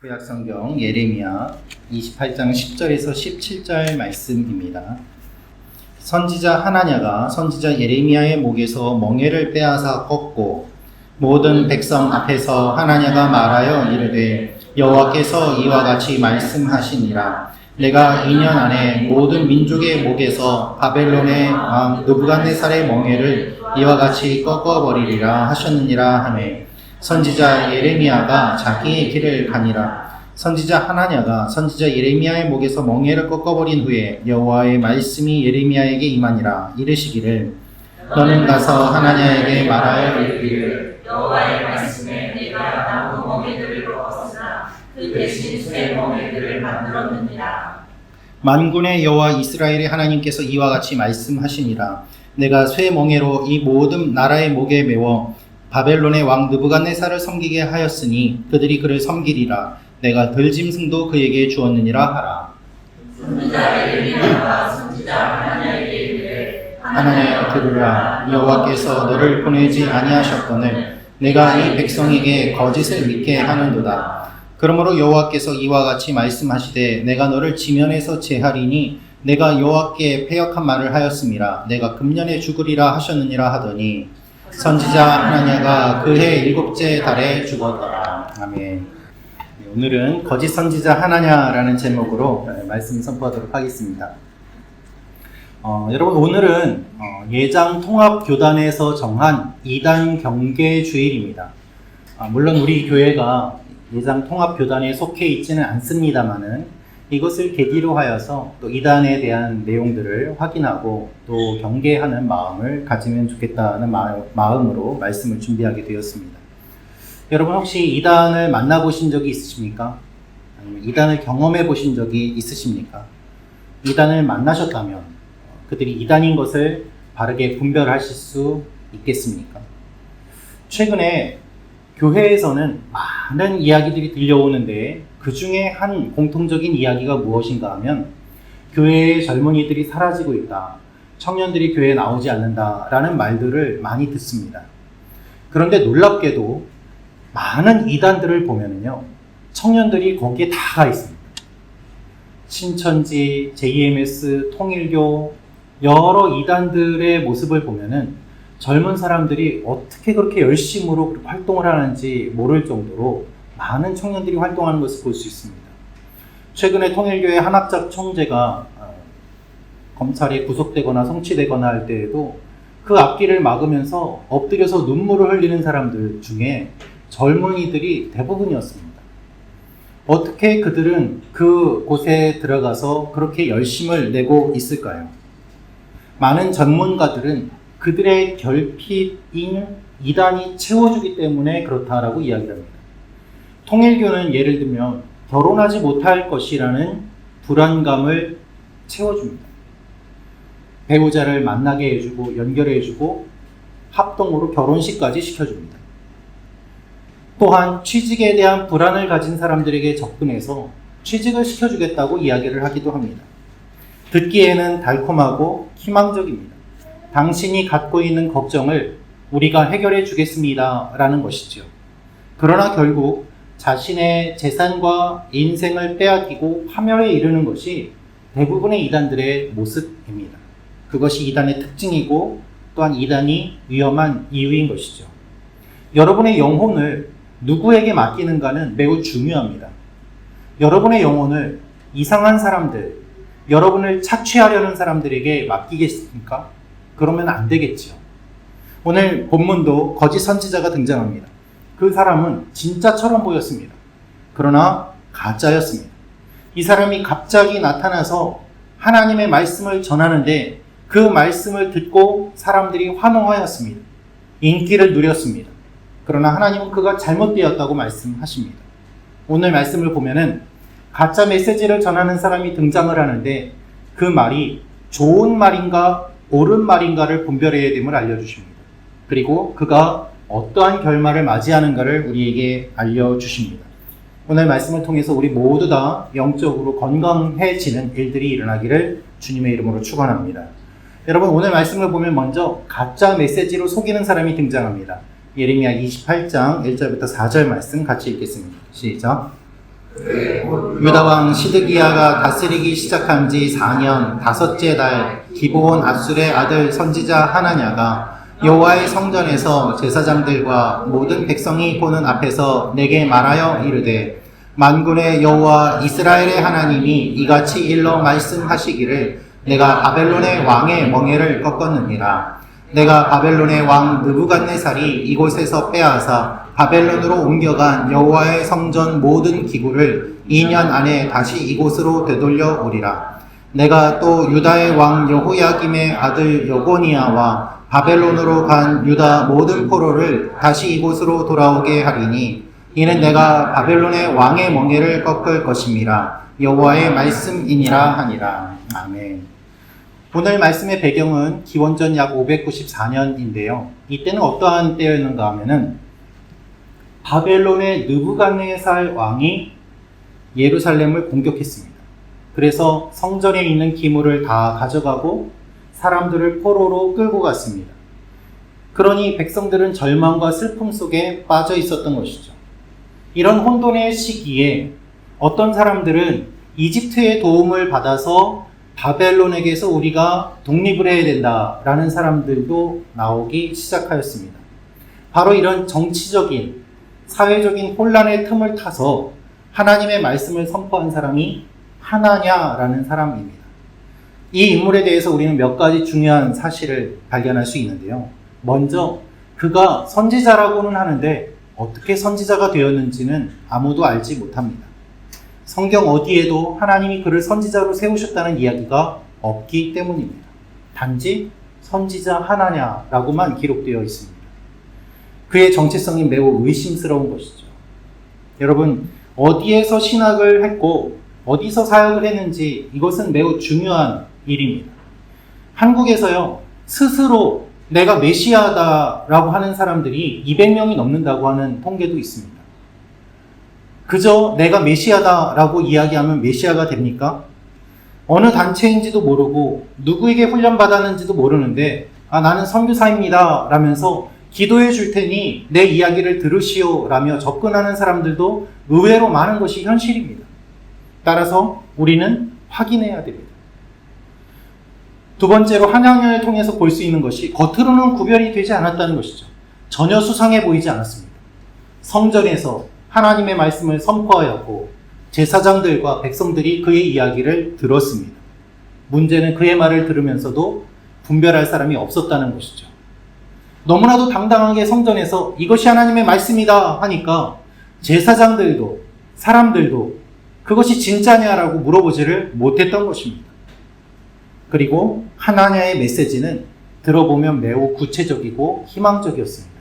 구약성경 예레미야 28장 10절에서 17절 말씀입니다. 선지자 하나냐가 선지자 예레미야의 목에서 멍에를 빼앗아 꺾고 모든 백성 앞에서 하나냐가 말하여 이르되 여호와께서 이와 같이 말씀하시니라. 내가 2년 안에 모든 민족의 목에서 바벨론의 왕 느부갓네살의 멍에를 이와 같이 꺾어버리리라 하셨느니라 하매 선지자 예레미야가 자기의 길을 가니라. 선지자 하나냐가 선지자 예레미야의 목에서 멍에를 꺾어버린 후에 여호와의 말씀이 예레미야에게 임하니라. 이르시기를 너는 가서 하나냐에게 말하여 이르기를 여호와의 말씀에 내가 나무 멍에들을 꺾었으나 그 대신 새 멍에들을 만들었느니라. 만군의 여호와 이스라엘의 하나님께서 이와 같이 말씀하시니라. 내가 쇠 멍에로 이 모든 나라의 목에 메워 바벨론의 왕 느부갓네살을 섬기게 하였으니 그들이 그를 섬기리라. 내가 들짐승도 그에게 주었느니라 하라. 선지자 예레미야가 선지자 하나냐에게 이르되 하나냐 들으라. 여호와께서 너를 보내지 아니하셨거늘 내가 이 백성에게 거짓을 믿게 하는도다. 그러므로 여호와께서 이와 같이 말씀하시되 내가 너를 지면에서 제하리니 내가 여호와께 패역한 말을 하였음이라. 내가 금년에 죽으리라 하셨느니라 하더니 선지자 하나냐가 그해 7째 달에 죽었더라. 아멘. 오늘은 거짓 선지자 하나냐라는 제목으로 말씀 선포하도록 하겠습니다. 여러분 오늘은 예장 통합 교단에서 정한 이단 경계 주일입니다. 물론 우리 교회가 예장 통합 교단에 속해 있지는 않습니다만은 이것을 계기로 하여서 또 이단에 대한 내용들을 확인하고 또 경계하는 마음을 가지면 좋겠다는 마음으로 말씀을 준비하게 되었습니다. 여러분 혹시 이단을 만나보신 적이 있으십니까? 아니면 이단을 경험해 보신 적이 있으십니까? 이단을 만나셨다면 그들이 이단인 것을 바르게 분별하실 수 있겠습니까? 최근에 교회에서는 많은 이야기들이 들려오는데 그 중에 한 공통적인 이야기가 무엇인가 하면 교회의 젊은이들이 사라지고 있다. 청년들이 교회에 나오지 않는다라는 말들을 많이 듣습니다. 그런데 놀랍게도 많은 이단들을 보면요, 청년들이 거기에 다 가 있습니다. 신천지, JMS, 통일교, 여러 이단들의 모습을 보면은 젊은 사람들이 어떻게 그렇게 열심으로 활동을 하는지 모를 정도로 많은 청년들이 활동하는 것을 볼 수 있습니다. 최근에 통일교의 한학작 총재가 검찰에 구속되거나 송치되거나 할 때에도 그 앞길을 막으면서 엎드려서 눈물을 흘리는 사람들 중에 젊은이들이 대부분이었습니다. 어떻게 그들은 그 곳에 들어가서 그렇게 열심을 내고 있을까요? 많은 전문가들은 그들의 결핍인 이단이 채워주기 때문에 그렇다라고 이야기를 합니다. 통일교는 예를 들면 결혼하지 못할 것이라는 불안감을 채워줍니다. 배우자를 만나게 해주고 연결해주고 합동으로 결혼식까지 시켜줍니다. 또한 취직에 대한 불안을 가진 사람들에게 접근해서 취직을 시켜주겠다고 이야기를 하기도 합니다. 듣기에는 달콤하고 희망적입니다. 당신이 갖고 있는 걱정을 우리가 해결해 주겠습니다 라는 것이죠. 그러나 결국 자신의 재산과 인생을 빼앗기고 파멸에 이르는 것이 대부분의 이단들의 모습입니다. 그것이 이단의 특징이고 또한 이단이 위험한 이유인 것이죠. 여러분의 영혼을 누구에게 맡기는가는 매우 중요합니다. 여러분의 영혼을 이상한 사람들, 여러분을 착취하려는 사람들에게 맡기겠습니까? 그러면 안 되겠죠. 오늘 본문도 거짓 선지자가 등장합니다. 그 사람은 진짜처럼 보였습니다. 그러나 가짜였습니다. 이 사람이 갑자기 나타나서 하나님의 말씀을 전하는데 그 말씀을 듣고 사람들이 환호하였습니다. 인기를 누렸습니다. 그러나 하나님은 그가 잘못되었다고 말씀하십니다. 오늘 말씀을 보면은 가짜 메시지를 전하는 사람이 등장을 하는데 그 말이 좋은 말인가 옳은 말인가를 분별해야 됨을 알려주십니다. 그리고 그가 어떠한 결말을 맞이하는가를 우리에게 알려주십니다. 오늘 말씀을 통해서 우리 모두 다 영적으로 건강해지는 일들이 일어나기를 주님의 이름으로 축원합니다. 여러분 오늘 말씀을 보면 먼저 가짜 메시지로 속이는 사람이 등장합니다. 예레미야 28장 1절부터 4절 말씀 같이 읽겠습니다. 시작. 유다 왕 시드기야가 다스리기 시작한 지 4년 다섯째 달 기브온 아술의 아들 선지자 하나냐가 여호와의 성전에서 제사장들과 모든 백성이 보는 앞에서 내게 말하여 이르되 만군의 여호와 이스라엘의 하나님이 이같이 일러 말씀하시기를 내가 바벨론의 왕의 멍에를 꺾었느니라. 내가 바벨론의 왕 느부갓네살이 이곳에서 빼앗아 바벨론으로 옮겨간 여호와의 성전 모든 기구를 2년 안에 다시 이곳으로 되돌려 오리라. 내가 또 유다의 왕 여호야김의 아들 여고니아와 바벨론으로 간 유다 모든 포로를 다시 이곳으로 돌아오게 하리니 이는 내가 바벨론의 왕의 멍에를 꺾을 것임이라. 여호와의 말씀이니라 하니라. 아멘. 오늘 말씀의 배경은 기원전 약 594년인데요. 이때는 어떠한 때였는가 하면은 바벨론의 느부갓네살 왕이 예루살렘을 공격했습니다. 그래서 성전에 있는 기물을 다 가져가고 사람들을 포로로 끌고 갔습니다. 그러니 백성들은 절망과 슬픔 속에 빠져 있었던 것이죠. 이런 혼돈의 시기에 어떤 사람들은 이집트의 도움을 받아서 바벨론에게서 우리가 독립을 해야 된다라는 사람들도 나오기 시작하였습니다. 바로 이런 정치적인, 사회적인 혼란의 틈을 타서 하나님의 말씀을 선포한 사람이 하나냐라는 사람입니다. 이 인물에 대해서 우리는 몇 가지 중요한 사실을 발견할 수 있는데요. 먼저 그가 선지자라고는 하는데 어떻게 선지자가 되었는지는 아무도 알지 못합니다. 성경 어디에도 하나님이 그를 선지자로 세우셨다는 이야기가 없기 때문입니다. 단지 선지자 하나냐라고만 기록되어 있습니다. 그의 정체성이 매우 의심스러운 것이죠. 여러분, 어디에서 신학을 했고 어디서 사역을 했는지 이것은 매우 중요한 일입니다. 한국에서요, 스스로 내가 메시아다라고 하는 사람들이 200명이 넘는다고 하는 통계도 있습니다. 그저 내가 메시아다라고 이야기하면 메시아가 됩니까? 어느 단체인지도 모르고 누구에게 훈련받았는지도 모르는데 나는 선교사입니다 라면서 기도해 줄 테니 내 이야기를 들으시오 라며 접근하는 사람들도 의외로 많은 것이 현실입니다. 따라서 우리는 확인해야 됩니다. 두 번째로 한양을 통해서 볼 수 있는 것이 겉으로는 구별이 되지 않았다는 것이죠. 전혀 수상해 보이지 않았습니다. 성전에서 하나님의 말씀을 선포하였고 제사장들과 백성들이 그의 이야기를 들었습니다. 문제는 그의 말을 들으면서도 분별할 사람이 없었다는 것이죠. 너무나도 당당하게 성전에서 이것이 하나님의 말씀이다 하니까 제사장들도 사람들도 그것이 진짜냐라고 물어보지를 못했던 것입니다. 그리고 하나냐의 메시지는 들어보면 매우 구체적이고 희망적이었습니다.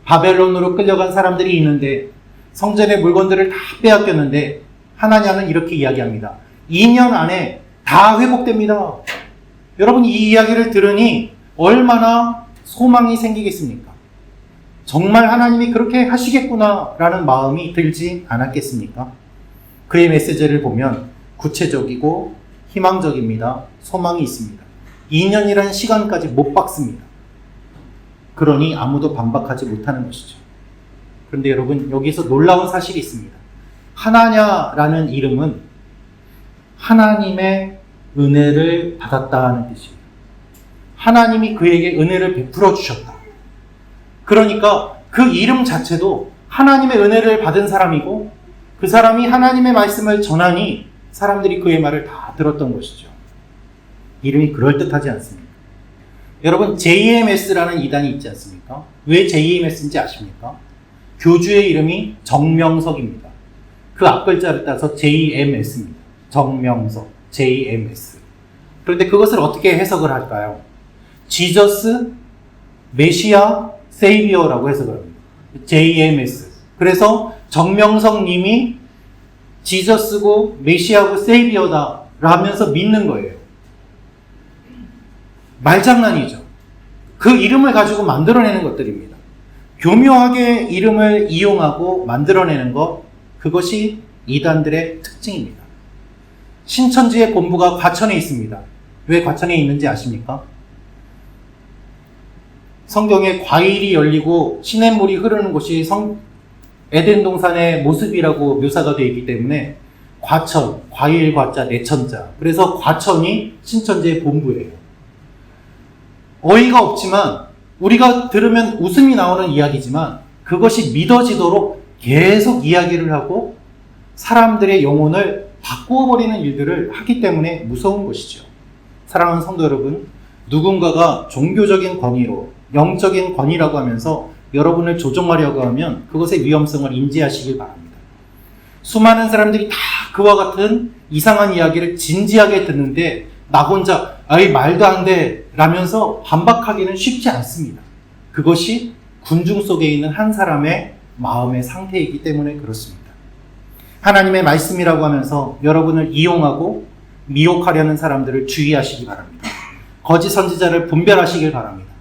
바벨론으로 끌려간 사람들이 있는데 성전의 물건들을 다 빼앗겼는데 하나냐는 이렇게 이야기합니다. 2년 안에 다 회복됩니다. 여러분, 이 이야기를 들으니 얼마나 소망이 생기겠습니까? 정말 하나님이 그렇게 하시겠구나라는 마음이 들지 않았겠습니까? 그의 메시지를 보면 구체적이고 희망적입니다. 소망이 있습니다. 2년이라는 시간까지 못 박습니다. 그러니 아무도 반박하지 못하는 것이죠. 그런데 여러분, 여기서 놀라운 사실이 있습니다. 하나냐라는 이름은 하나님의 은혜를 받았다는 뜻입니다. 하나님이 그에게 은혜를 베풀어 주셨다. 그러니까 그 이름 자체도 하나님의 은혜를 받은 사람이고 그 사람이 하나님의 말씀을 전하니 사람들이 그의 말을 다 들었던 것이죠. 이름이 그럴듯하지 않습니까? 여러분, JMS라는 이단이 있지 않습니까? 왜 JMS인지 아십니까? 교주의 이름이 정명석입니다. 그 앞글자를 따서 JMS입니다. 정명석, JMS. 그런데 그것을 어떻게 해석을 할까요? 지저스, 메시아, 세이비어라고 해석을 합니다. JMS. 그래서 정명석 님이 지저스고 메시아고 세이비어다 라면서 믿는 거예요. 말장난이죠. 그 이름을 가지고 만들어내는 것들입니다. 교묘하게 이름을 이용하고 만들어내는 것, 그것이 이단들의 특징입니다. 신천지의 본부가 과천에 있습니다. 왜 과천에 있는지 아십니까? 성경에 과일이 열리고 시냇물이 흐르는 곳이 에덴 동산의 모습이라고 묘사가 되어 있기 때문에 과천, 과일, 과자, 내천자. 그래서 과천이 신천지의 본부예요. 어이가 없지만 우리가 들으면 웃음이 나오는 이야기지만 그것이 믿어지도록 계속 이야기를 하고 사람들의 영혼을 바꾸어버리는 일들을 하기 때문에 무서운 것이죠. 사랑하는 성도 여러분, 누군가가 종교적인 권위로 영적인 권위라고 하면서 여러분을 조종하려고 하면 그것의 위험성을 인지하시길 바랍니다. 수많은 사람들이 다 그와 같은 이상한 이야기를 진지하게 듣는데 나 혼자 아이 말도 안 돼 라면서 반박하기는 쉽지 않습니다. 그것이 군중 속에 있는 한 사람의 마음의 상태이기 때문에 그렇습니다. 하나님의 말씀이라고 하면서 여러분을 이용하고 미혹하려는 사람들을 주의하시기 바랍니다. 거짓 선지자를 분별하시길 바랍니다.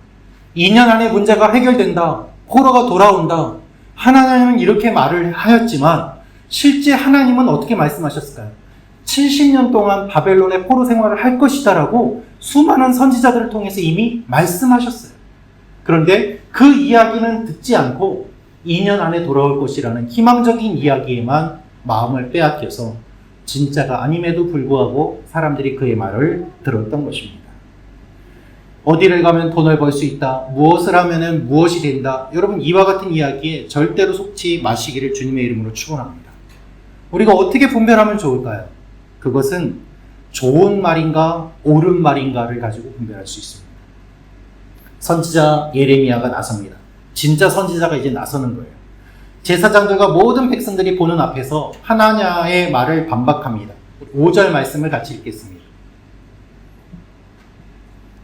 2년 안에 문제가 해결된다. 포로가 돌아온다. 하나님은 이렇게 말을 하였지만 실제 하나님은 어떻게 말씀하셨을까요? 70년 동안 바벨론의 포로 생활을 할 것이다라고 수많은 선지자들을 통해서 이미 말씀하셨어요. 그런데 그 이야기는 듣지 않고 2년 안에 돌아올 것이라는 희망적인 이야기에만 마음을 빼앗겨서 진짜가 아님에도 불구하고 사람들이 그의 말을 들었던 것입니다. 어디를 가면 돈을 벌 수 있다. 무엇을 하면 무엇이 된다. 여러분 이와 같은 이야기에 절대로 속지 마시기를 주님의 이름으로 축원합니다. 우리가 어떻게 분별하면 좋을까요? 그것은 좋은 말인가 옳은 말인가를 가지고 분별할 수 있습니다. 선지자 예레미야가 나섭니다. 진짜 선지자가 이제 나서는 거예요. 제사장들과 모든 백성들이 보는 앞에서 하나냐의 말을 반박합니다. 5절 말씀을 같이 읽겠습니다.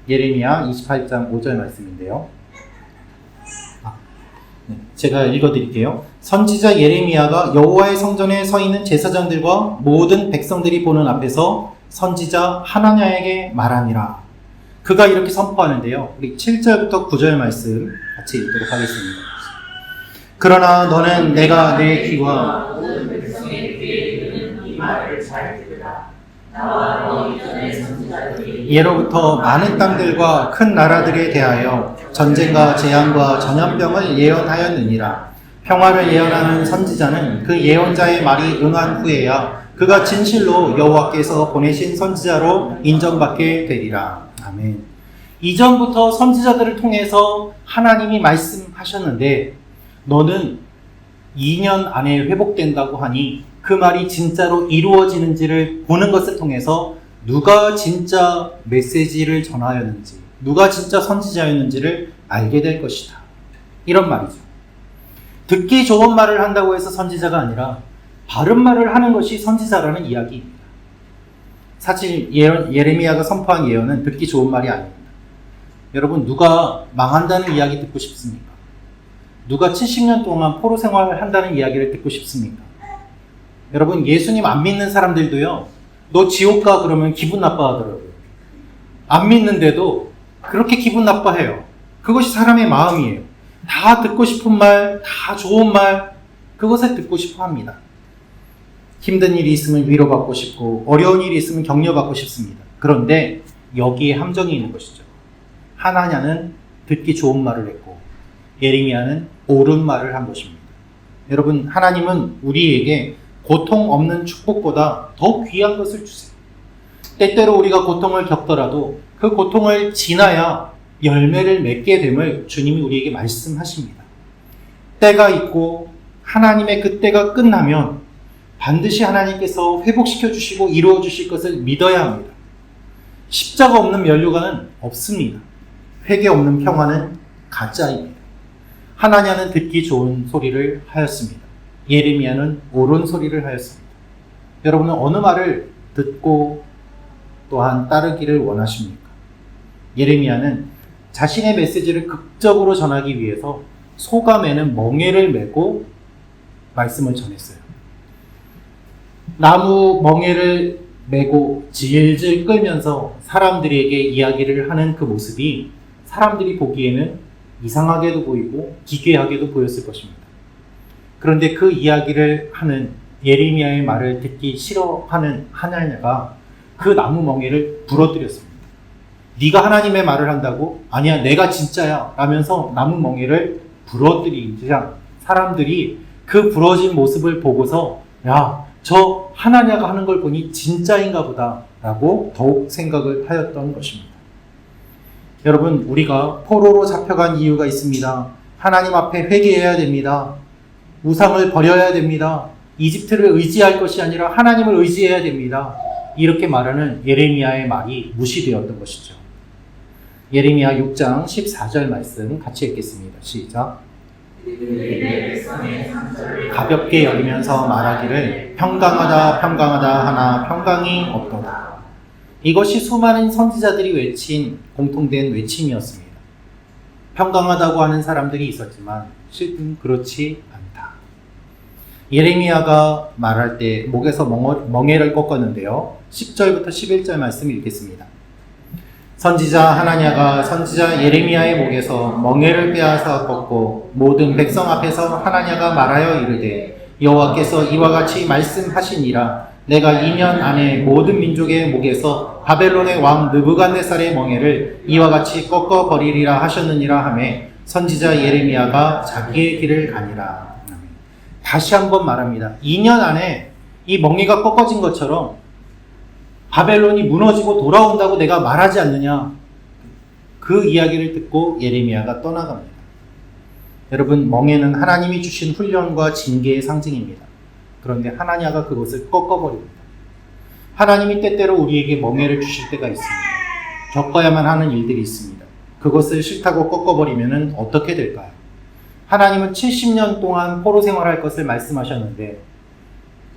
예레미야 28장 5절 말씀인데요. 제가 읽어드릴게요. 선지자 예레미야가 여호와의 성전에 서 있는 제사장들과 모든 백성들이 보는 앞에서 선지자 하나냐에게 말하니라. 그가 이렇게 선포하는데요. 우리 7절부터 9절 말씀 같이 읽도록 하겠습니다. 그러나 너는 내가 내 귀와 모든 백성의 귀에 이르는 이 말을 잘 들으라. 나와 너 이전의 선지자들이 예로부터 많은 땅들과 큰 나라들에 대하여 전쟁과 재앙과 전염병을 예언하였느니라. 평화를 예언하는 선지자는 그 예언자의 말이 응한 후에야 그가 진실로 여호와께서 보내신 선지자로 인정받게 되리라. 아멘. 이전부터 선지자들을 통해서 하나님이 말씀하셨는데 너는 2년 안에 회복된다고 하니 그 말이 진짜로 이루어지는지를 보는 것을 통해서 누가 진짜 메시지를 전하였는지, 누가 진짜 선지자였는지를 알게 될 것이다. 이런 말이죠. 듣기 좋은 말을 한다고 해서 선지자가 아니라 바른 말을 하는 것이 선지자라는 이야기입니다. 사실 예레미야가 선포한 예언은 듣기 좋은 말이 아닙니다. 여러분 누가 망한다는 이야기 듣고 싶습니까? 누가 70년 동안 포로 생활을 한다는 이야기를 듣고 싶습니까? 여러분 예수님 안 믿는 사람들도요. 너 지옥 가 그러면 기분 나빠하더라고요. 안 믿는데도 그렇게 기분 나빠해요. 그것이 사람의 마음이에요. 다 듣고 싶은 말, 다 좋은 말, 그것을 듣고 싶어 합니다. 힘든 일이 있으면 위로받고 싶고 어려운 일이 있으면 격려받고 싶습니다. 그런데 여기에 함정이 있는 것이죠. 하나냐는 듣기 좋은 말을 했고 예레미야는 옳은 말을 한 것입니다. 여러분 하나님은 우리에게 고통 없는 축복보다 더 귀한 것을 주세요. 때때로 우리가 고통을 겪더라도 그 고통을 지나야 열매를 맺게 됨을 주님이 우리에게 말씀하십니다. 때가 있고 하나님의 그 때가 끝나면 반드시 하나님께서 회복시켜 주시고 이루어 주실 것을 믿어야 합니다. 십자가 없는 면류관은 없습니다. 회개 없는 평화는 가짜입니다. 하나냐는 듣기 좋은 소리를 하였습니다. 예레미야는 옳은 소리를 하였습니다. 여러분은 어느 말을 듣고 또한 따르기를 원하십니까? 예레미야는 자신의 메시지를 극적으로 전하기 위해서 소감에는 멍에를 메고 말씀을 전했어요. 나무 멍에를 메고 질질 끌면서 사람들에게 이야기를 하는 그 모습이 사람들이 보기에는 이상하게도 보이고 기괴하게도 보였을 것입니다. 그런데 그 이야기를 하는 예레미야의 말을 듣기 싫어하는 하나냐가 그 나무 멍에를 부러뜨렸습니다. 네가 하나님의 말을 한다고? 아니야 내가 진짜야 라면서 나무 멍에를 부러뜨리자 사람들이 그 부러진 모습을 보고서 야, 저 하나냐가 하는 걸 보니 진짜인가 보다 라고 더욱 생각을 하였던 것입니다. 여러분, 우리가 포로로 잡혀간 이유가 있습니다. 하나님 앞에 회개해야 됩니다. 우상을 버려야 됩니다. 이집트를 의지할 것이 아니라 하나님을 의지해야 됩니다. 이렇게 말하는 예레미야의 말이 무시되었던 것이죠. 예레미야 6장 14절 말씀 같이 읽겠습니다. 시작. 가볍게 여기면서 말하기를 평강하다 평강하다 하나 평강이 없도다. 이것이 수많은 선지자들이 외친 공통된 외침이었습니다. 평강하다고 하는 사람들이 있었지만 실은 그렇지 않다. 예레미야가 말할 때 목에서 멍에를 꺾었는데요. 10절부터 11절 말씀 읽겠습니다. 선지자 하나냐가 선지자 예레미야의 목에서 멍에를 빼앗아 꺾고 모든 백성 앞에서 하나냐가 말하여 이르되 여호와께서 이와 같이 말씀하시니라 내가 2년 안에 모든 민족의 목에서 바벨론의 왕 느부갓네살의 멍에를 이와 같이 꺾어 버리리라 하셨느니라 하매 선지자 예레미야가 자기의 길을 가니라. 다시 한번 말합니다. 2년 안에 이 멍에가 꺾어진 것처럼 바벨론이 무너지고 돌아온다고 내가 말하지 않느냐. 그 이야기를 듣고 예레미야가 떠나갑니다. 여러분, 멍에는 하나님이 주신 훈련과 징계의 상징입니다. 그런데 하나냐가 그것을 꺾어버립니다. 하나님이 때때로 우리에게 멍에를 주실 때가 있습니다. 겪어야만 하는 일들이 있습니다. 그것을 싫다고 꺾어버리면 어떻게 될까요? 하나님은 70년 동안 포로 생활할 것을 말씀하셨는데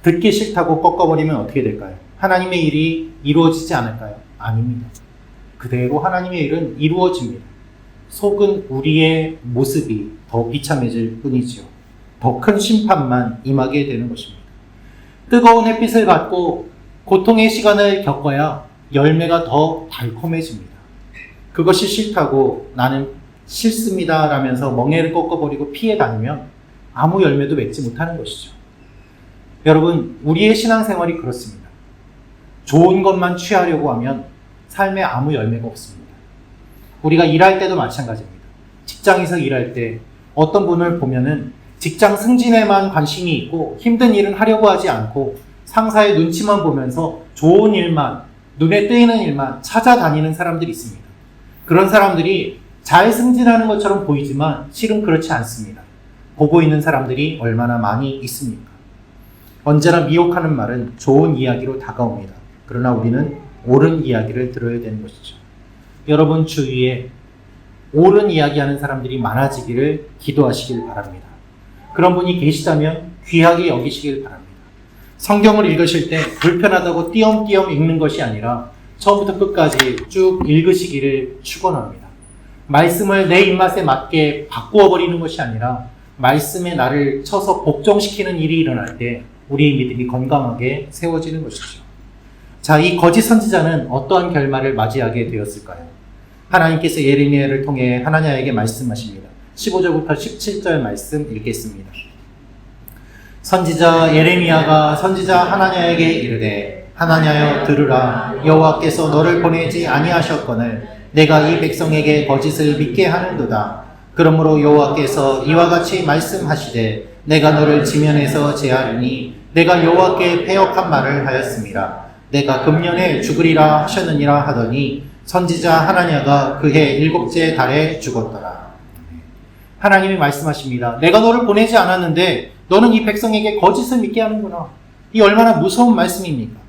듣기 싫다고 꺾어버리면 어떻게 될까요? 하나님의 일이 이루어지지 않을까요? 아닙니다. 그대로 하나님의 일은 이루어집니다. 속은 우리의 모습이 더 비참해질 뿐이지요. 더 큰 심판만 임하게 되는 것입니다. 뜨거운 햇빛을 받고 고통의 시간을 겪어야 열매가 더 달콤해집니다. 그것이 싫다고 나는 싫습니다 라면서 멍에를 꺾어버리고 피해 다니면 아무 열매도 맺지 못하는 것이죠. 여러분, 우리의 신앙생활이 그렇습니다. 좋은 것만 취하려고 하면 삶에 아무 열매가 없습니다. 우리가 일할 때도 마찬가지입니다. 직장에서 일할 때 어떤 분을 보면은 직장 승진에만 관심이 있고 힘든 일은 하려고 하지 않고 상사의 눈치만 보면서 좋은 일만, 눈에 띄는 일만 찾아다니는 사람들이 있습니다. 그런 사람들이 잘 승진하는 것처럼 보이지만 실은 그렇지 않습니다. 보고 있는 사람들이 얼마나 많이 있습니까? 언제나 미혹하는 말은 좋은 이야기로 다가옵니다. 그러나 우리는 옳은 이야기를 들어야 되는 것이죠. 여러분 주위에 옳은 이야기하는 사람들이 많아지기를 기도하시길 바랍니다. 그런 분이 계시다면 귀하게 여기시길 바랍니다. 성경을 읽으실 때 불편하다고 띄엄띄엄 읽는 것이 아니라 처음부터 끝까지 쭉 읽으시기를 축원합니다. 말씀을 내 입맛에 맞게 바꾸어 버리는 것이 아니라 말씀에 나를 쳐서 복종시키는 일이 일어날 때 우리의 믿음이 건강하게 세워지는 것이죠. 자, 이 거짓 선지자는 어떠한 결말을 맞이하게 되었을까요? 하나님께서 예레미야를 통해 하나냐에게 말씀하십니다. 15절부터 17절 말씀 읽겠습니다. 선지자 예레미야가 선지자 하나냐에게 이르되 하나냐여 들으라. 여호와께서 너를 보내지 아니하셨거늘 내가 이 백성에게 거짓을 믿게 하는도다. 그러므로 여호와께서 이와 같이 말씀하시되 내가 너를 지면에서 제하리니 내가 여호와께 패역한 말을 하였습니다. 내가 금년에 죽으리라 하셨느니라 하더니 선지자 하나냐가 그해 7째 달에 죽었더라. 하나님이 말씀하십니다. 내가 너를 보내지 않았는데 너는 이 백성에게 거짓을 믿게 하는구나. 이 얼마나 무서운 말씀입니까?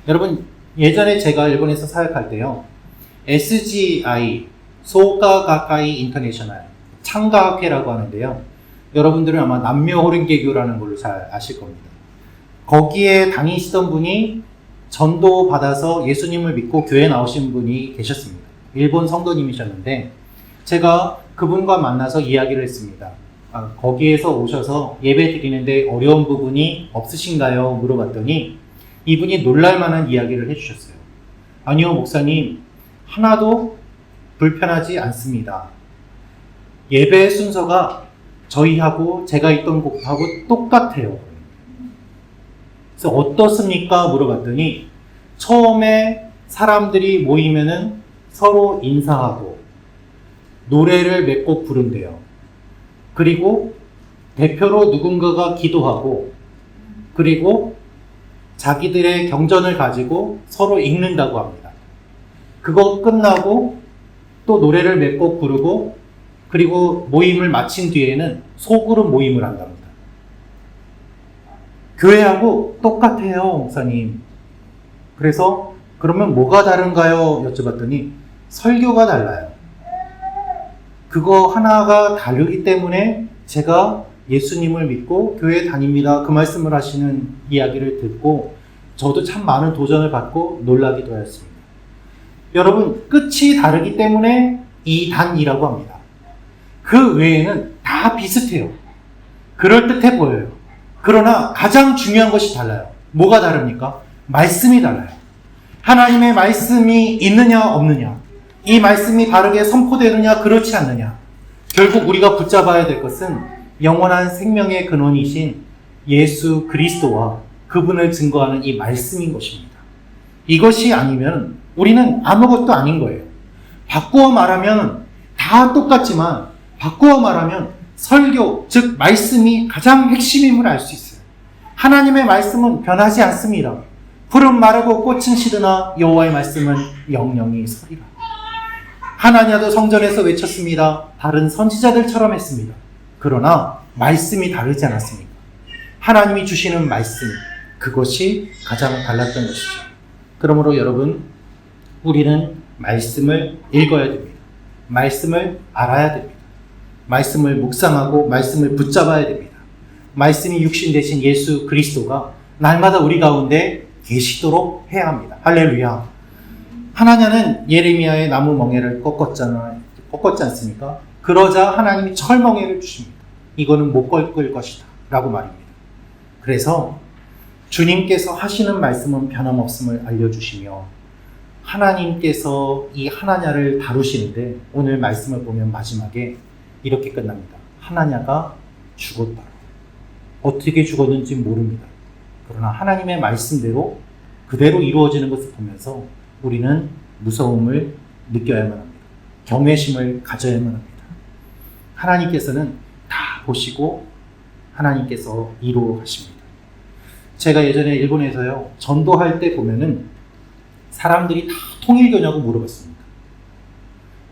여러분, 예전에 제가 일본에서 사역할 때요, SGI 소가 가까이 인터내셔널 창가학회라고 하는데요, 여러분들은 아마 남묘호른개교라는 걸로 잘 아실 겁니다. 거기에 다니시던 분이 전도 받아서 예수님을 믿고 교회 나오신 분이 계셨습니다. 일본 성도님이셨는데 제가 그분과 만나서 이야기를 했습니다. 거기에서 오셔서 예배 드리는데 어려운 부분이 없으신가요? 물어봤더니 이분이 놀랄만한 이야기를 해주셨어요. 아니요, 목사님, 하나도 불편하지 않습니다. 예배 순서가 저희하고 제가 있던 곳하고 똑같아요. 그래서 어떻습니까? 물어봤더니 처음에 사람들이 모이면은 서로 인사하고 노래를 몇 곡 부른대요. 그리고 대표로 누군가가 기도하고 그리고 자기들의 경전을 가지고 서로 읽는다고 합니다. 그거 끝나고 또 노래를 몇 곡 부르고 그리고 모임을 마친 뒤에는 소그룹 모임을 한답니다. 교회하고 똑같아요, 목사님. 그래서 그러면 뭐가 다른가요? 여쭤봤더니 설교가 달라요. 그거 하나가 다르기 때문에 제가 예수님을 믿고 교회에 다닙니다. 그 말씀을 하시는 이야기를 듣고 저도 참 많은 도전을 받고 놀라기도 하였습니다. 여러분, 끝이 다르기 때문에 이단이라고 합니다. 그 외에는 다 비슷해요. 그럴듯해 보여요. 그러나 가장 중요한 것이 달라요. 뭐가 다릅니까? 말씀이 달라요. 하나님의 말씀이 있느냐 없느냐, 이 말씀이 바르게 선포되느냐 그렇지 않느냐, 결국 우리가 붙잡아야 될 것은 영원한 생명의 근원이신 예수 그리스도와 그분을 증거하는 이 말씀인 것입니다. 이것이 아니면 우리는 아무것도 아닌 거예요. 바꾸어 말하면 다 똑같지만 바꾸어 말하면 설교, 즉 말씀이 가장 핵심임을 알 수 있어요. 하나님의 말씀은 변하지 않습니다. 푸른 마르고 꽃은 시드나 여호와의 말씀은 영영이 서리라. 하나냐도 성전에서 외쳤습니다. 다른 선지자들처럼 했습니다. 그러나 말씀이 다르지 않았습니까? 하나님이 주시는 말씀, 그것이 가장 달랐던 것이죠. 그러므로 여러분, 우리는 말씀을 읽어야 됩니다. 말씀을 알아야 됩니다. 말씀을 묵상하고 말씀을 붙잡아야 됩니다. 말씀이 육신 되신 예수 그리스도가 날마다 우리 가운데 계시도록 해야 합니다. 할렐루야. 하나냐는 예레미야의 나무 멍에를 꺾었지 않습니까? 그러자 하나님이 철멍에를 주십니다. 이거는 못 꺾을 것이다 라고 말입니다. 그래서 주님께서 하시는 말씀은 변함없음을 알려주시며 하나님께서 이 하나냐를 다루시는데 오늘 말씀을 보면 마지막에 이렇게 끝납니다. 하나냐가 죽었다. 어떻게 죽었는지 모릅니다. 그러나 하나님의 말씀대로 그대로 이루어지는 것을 보면서 우리는 무서움을 느껴야만 합니다. 경외심을 가져야만 합니다. 하나님께서는 다 보시고 하나님께서 이루어 가십니다. 제가 예전에 일본에서요, 전도할 때 보면은 사람들이 다 통일교냐고 물어봤습니다.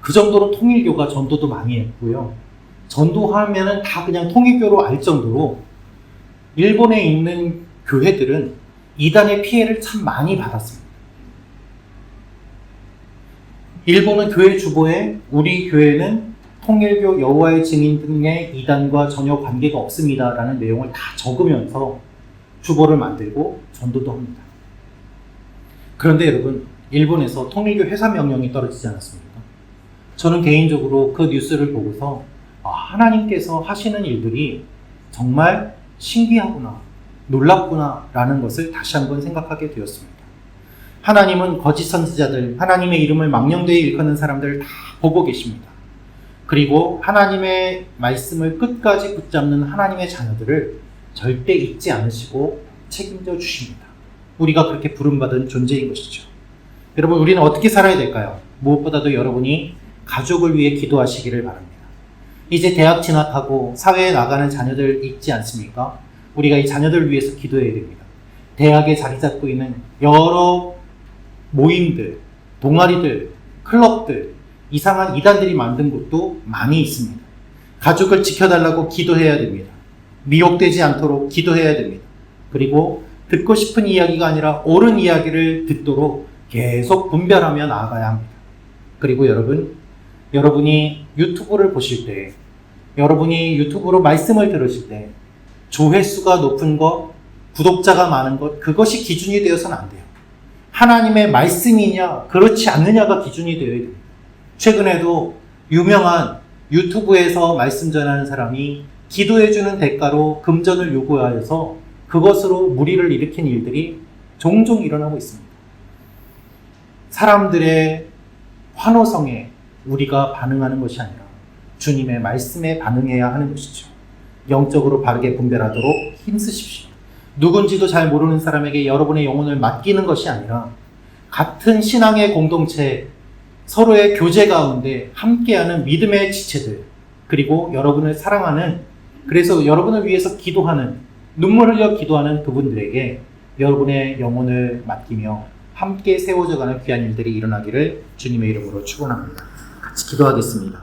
그 정도로 통일교가 전도도 많이 했고요. 전도하면은 다 그냥 통일교로 알 정도로 일본에 있는 교회들은 이단의 피해를 참 많이 받았습니다. 일본은 교회 주보에 우리 교회는 통일교, 여호와의 증인 등의 이단과 전혀 관계가 없습니다 라는 내용을 다 적으면서 주보를 만들고 전도도 합니다. 그런데 여러분, 일본에서 통일교 해산 명령이 떨어지지 않았습니까? 저는 개인적으로 그 뉴스를 보고서 하나님께서 하시는 일들이 정말 신기하구나, 놀랍구나 라는 것을 다시 한번 생각하게 되었습니다. 하나님은 거짓 선지자들, 하나님의 이름을 망령되이 일컫는 사람들을 다 보고 계십니다. 그리고 하나님의 말씀을 끝까지 붙잡는 하나님의 자녀들을 절대 잊지 않으시고 책임져 주십니다. 우리가 그렇게 부름받은 존재인 것이죠. 여러분, 우리는 어떻게 살아야 될까요? 무엇보다도 여러분이 가족을 위해 기도하시기를 바랍니다. 이제 대학 진학하고 사회에 나가는 자녀들 있지 않습니까? 우리가 이 자녀들을 위해서 기도해야 됩니다. 대학에 자리 잡고 있는 여러 모임들, 동아리들, 클럽들, 이상한 이단들이 만든 곳도 많이 있습니다. 가족을 지켜달라고 기도해야 됩니다. 미혹되지 않도록 기도해야 됩니다. 그리고 듣고 싶은 이야기가 아니라 옳은 이야기를 듣도록 계속 분별하며 나아가야 합니다. 그리고 여러분이 유튜브를 보실 때, 여러분이 유튜브로 말씀을 들으실 때 조회수가 높은 것, 구독자가 많은 것, 그것이 기준이 되어서는 안 돼요. 하나님의 말씀이냐 그렇지 않느냐가 기준이 되어야 됩니다. 최근에도 유명한 유튜브에서 말씀 전하는 사람이 기도해주는 대가로 금전을 요구하여서 그것으로 무리를 일으킨 일들이 종종 일어나고 있습니다. 사람들의 환호성에 우리가 반응하는 것이 아니라 주님의 말씀에 반응해야 하는 것이죠. 영적으로 바르게 분별하도록 힘쓰십시오. 누군지도 잘 모르는 사람에게 여러분의 영혼을 맡기는 것이 아니라 같은 신앙의 공동체, 서로의 교제 가운데 함께하는 믿음의 지체들, 그리고 여러분을 사랑하는 그래서 여러분을 위해서 기도하는, 눈물 흘려 기도하는 그분들에게 여러분의 영혼을 맡기며 함께 세워져가는 귀한 일들이 일어나기를 주님의 이름으로 축원합니다. 같이 기도하겠습니다.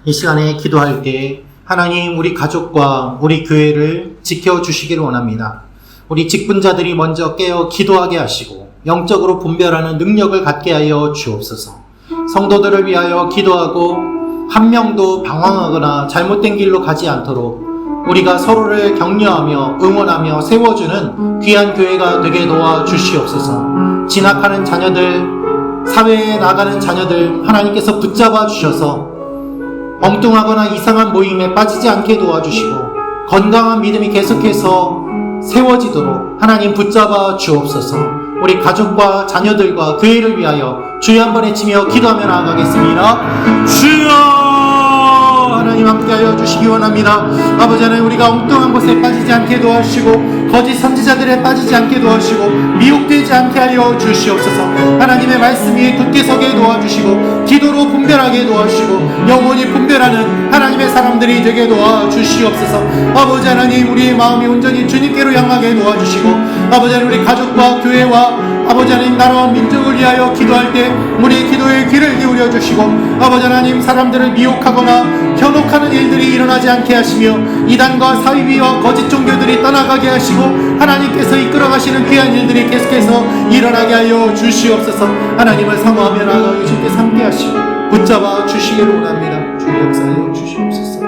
이 시간에 기도할 때 하나님, 우리 가족과 우리 교회를 지켜주시기를 원합니다. 우리 직분자들이 먼저 깨어 기도하게 하시고 영적으로 분별하는 능력을 갖게 하여 주옵소서. 성도들을 위하여 기도하고 한 명도 방황하거나 잘못된 길로 가지 않도록 우리가 서로를 격려하며 응원하며 세워주는 귀한 교회가 되게 도와주시옵소서. 진학하는 자녀들, 사회에 나가는 자녀들 하나님께서 붙잡아 주셔서 엉뚱하거나 이상한 모임에 빠지지 않게 도와주시고 건강한 믿음이 계속해서 세워지도록 하나님 붙잡아 주옵소서. 우리 가족과 자녀들과 교회를 위하여 주여 한번 외치며 기도하며 나아가겠습니다. 주여! 하나님 함께하여 주시기 원합니다. 아버지 하나님, 우리가 엉뚱한 곳에 빠지지 않게 도와주시고 거짓 선지자들에 빠지지 않게 도와주시고 미혹되지 않게 하여 주시옵소서. 하나님의 말씀이 굳게 서게 도와주시고 기도로 분별하게 도와주시고 영원히 분별하는 하나님의 사람들이 되게 도와주시옵소서. 아버지 하나님, 우리의 마음이 온전히 주님께로 향하게 도와주시고 아버지 하나님, 우리 가족과 교회와 아버지 하나님, 나라와 민족을 위하여 기도할 때 우리의 기도에 귀를 기울여 주시고 아버지 하나님, 사람들을 미혹하거나 현혹하는 일들이 일어나지 않게 하시며 이단과 사이비와 거짓 종교들이 떠나가게 하시고 하나님께서 이끌어 가시는 귀한 일들이 계속해서 일어나게 하여 주시옵소서. 하나님을 사모하며 나아가기 주께서 함께 하시고 붙잡아 주시기를 원합니다. 주의 역사하여 주시옵소서.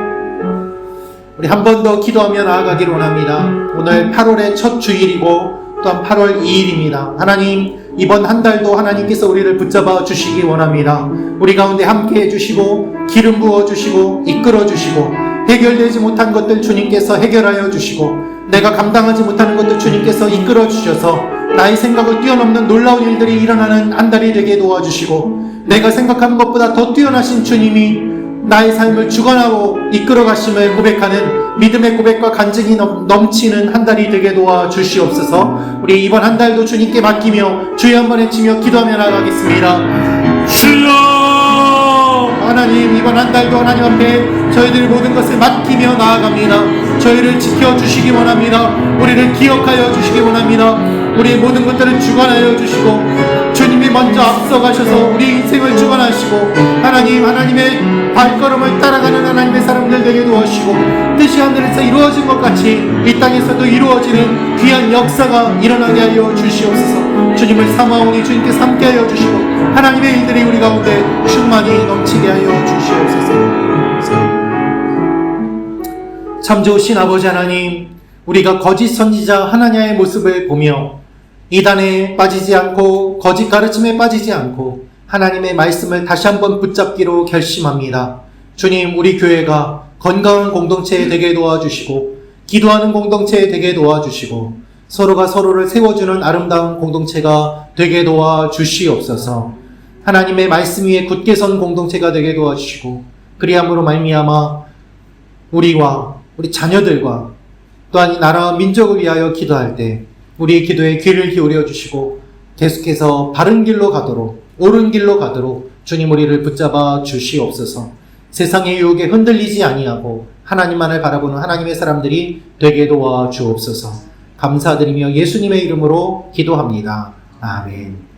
우리 한 번 더 기도하며 나아가기를 원합니다. 오늘 8월의 첫 주일이고 또한 8월 2일입니다. 하나님, 이번 한 달도 하나님께서 우리를 붙잡아 주시기 원합니다. 우리 가운데 함께 해주시고 기름 부어주시고 이끌어주시고 해결되지 못한 것들 주님께서 해결하여 주시고 내가 감당하지 못하는 것들 주님께서 이끌어주셔서 나의 생각을 뛰어넘는 놀라운 일들이 일어나는 한 달이 되게 도와주시고 내가 생각하는 것보다 더 뛰어나신 주님이 나의 삶을 주관하고 이끌어 가심을 고백하는 믿음의 고백과 간증이 넘치는 한 달이 되게 도와주시옵소서. 우리 이번 한 달도 주님께 맡기며 주여 한번 외치며 기도하며 나가겠습니다. 주여! 하나님, 이번 한 달도 하나님 앞에 저희들 모든 것을 맡기며 나아갑니다. 저희를 지켜주시기 원합니다. 우리를 기억하여 주시기 원합니다. 우리의 모든 것들을 주관하여 주시고 주님이 먼저 앞서가셔서 우리 인생을 주관하시고 하나님, 하나님의 발걸음을 따라가는 하나님의 사람들 되게 도와주시고 뜻이 하늘에서 이루어진 것 같이 이 땅에서도 이루어지는 귀한 역사가 일어나게 하여 주시옵소서. 주님을 사모하오니 주님께서 함께하여 주시고 하나님의 일들이 우리 가운데 충만히 넘치게 하여 주시옵소서. 참 좋으신 아버지 하나님, 우리가 거짓 선지자 하나냐의 모습을 보며 이단에 빠지지 않고 거짓 가르침에 빠지지 않고 하나님의 말씀을 다시 한번 붙잡기로 결심합니다. 주님, 우리 교회가 건강한 공동체 되게 도와주시고 기도하는 공동체 되게 도와주시고 서로가 서로를 세워주는 아름다운 공동체가 되게 도와주시옵소서. 하나님의 말씀 위에 굳게 선 공동체가 되게 도와주시고 그리함으로 말미암아 우리와 우리 자녀들과 또한 이 나라와 민족을 위하여 기도할 때 우리의 기도에 귀를 기울여 주시고 계속해서 바른 길로 가도록, 옳은 길로 가도록 주님 우리를 붙잡아 주시옵소서. 세상의 유혹에 흔들리지 아니하고 하나님만을 바라보는 하나님의 사람들이 되게 도와 주옵소서. 감사드리며 예수님의 이름으로 기도합니다. 아멘.